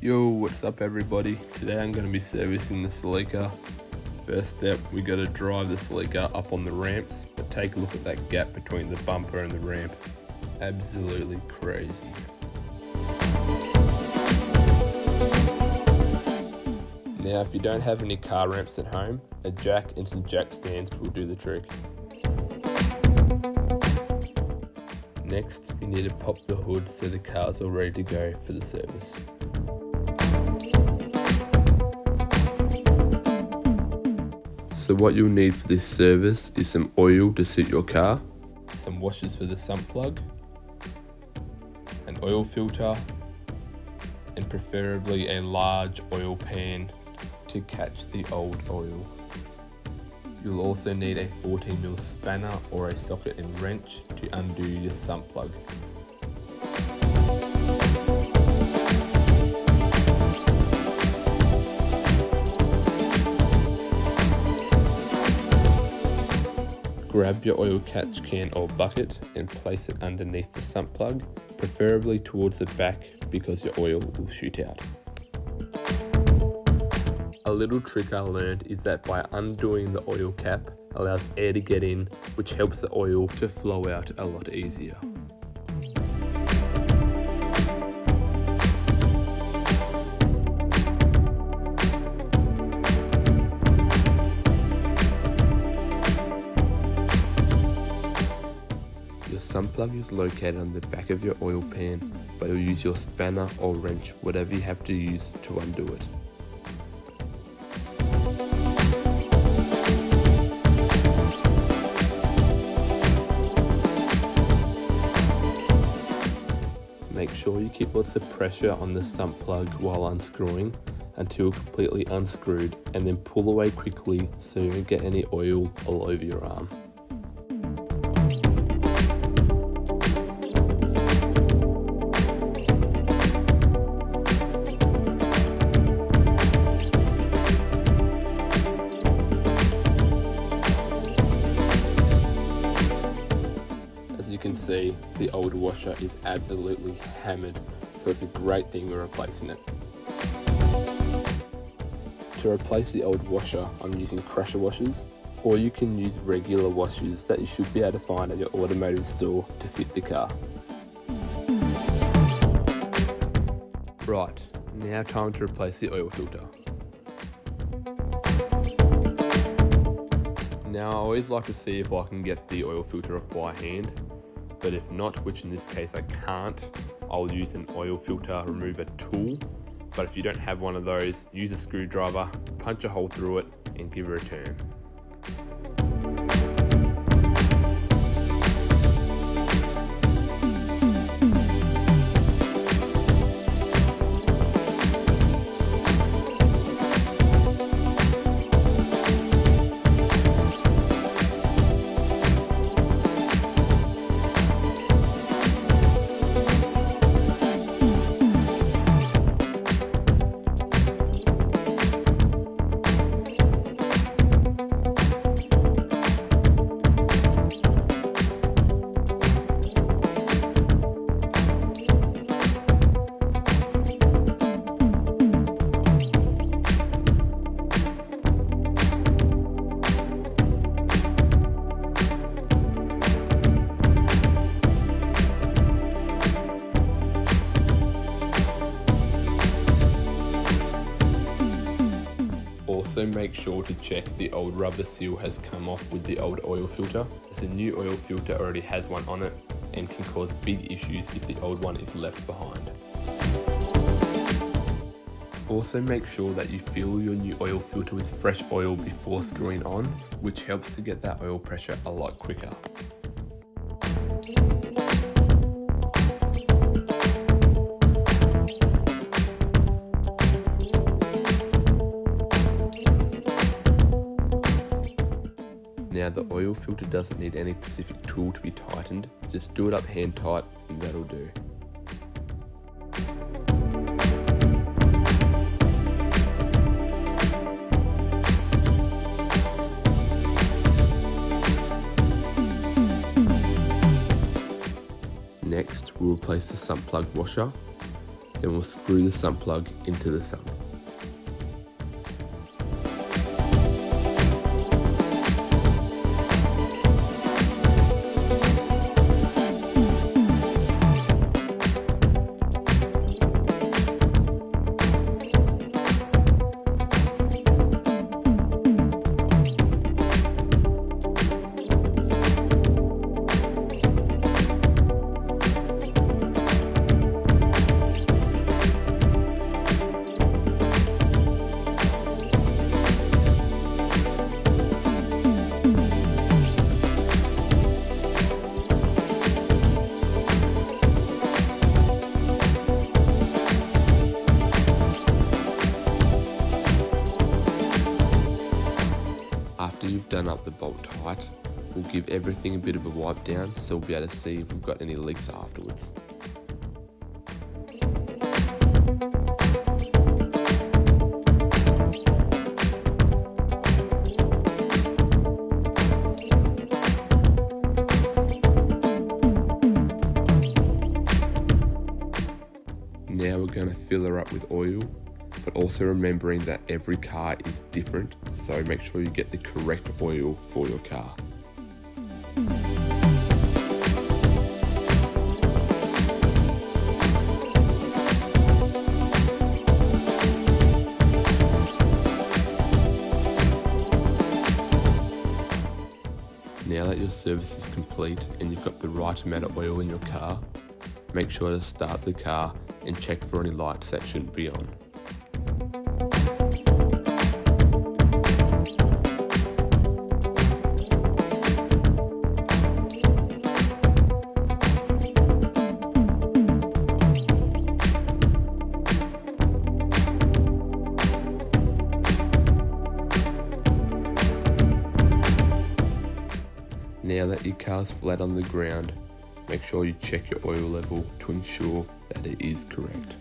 Yo, what's up everybody? Today I'm going to be servicing the Celica. First step, we got to drive the Celica up on the ramps, but take a look at that gap between the bumper and the ramp. Absolutely crazy. Now if you don't have any car ramps at home, a jack and some jack stands will do the trick. Next, you need to pop the hood so the car's all ready to go for the service. So what you'll need for this service is some oil to suit your car, some washers for the sump plug, an oil filter, and preferably a large oil pan to catch the old oil. You'll also need a 14mm spanner or a socket and wrench to undo your sump plug. Grab your oil catch can or bucket and place it underneath the sump plug, preferably towards the back because your oil will shoot out. A little trick I learned is that by undoing the oil cap allows air to get in, which helps the oil to flow out a lot easier. Your sump plug is located on the back of your oil pan, but you'll use your spanner or wrench, whatever you have to use to undo it. Make sure you keep lots of pressure on the sump plug while unscrewing until completely unscrewed, and then pull away quickly so you don't get any oil all over your arm. As you can see, the old washer is absolutely hammered, so it's a great thing we're replacing it. To replace the old washer, I'm using crusher washers, or you can use regular washers that you should be able to find at your automotive store to fit the car. Right, now time to replace the oil filter. Now I always like to see if I can get the oil filter off by hand, but if not, which in this case I can't, I'll use an oil filter remover tool. But if you don't have one of those, use a screwdriver, punch a hole through it and give it a turn. Also make sure to check the old rubber seal has come off with the old oil filter, as the new oil filter already has one on it and can cause big issues if the old one is left behind. Also make sure that you fill your new oil filter with fresh oil before screwing on, which helps to get that oil pressure a lot quicker. Now the oil filter doesn't need any specific tool to be tightened, just do it up hand tight and that'll do. Next, we'll replace the sump plug washer. Then we'll screw the sump plug into the sump. After you've done up the bolt tight, we'll give everything a bit of a wipe down so we'll be able to see if we've got any leaks afterwards. Now we're going to fill her up with oil, but also remembering that every car is different, so make sure you get the correct oil for your car. Now that your service is complete and you've got the right amount of oil in your car, make sure to start the car and check for any lights that shouldn't be on. Now that your car's flat on the ground, make sure you check your oil level to ensure that it is correct.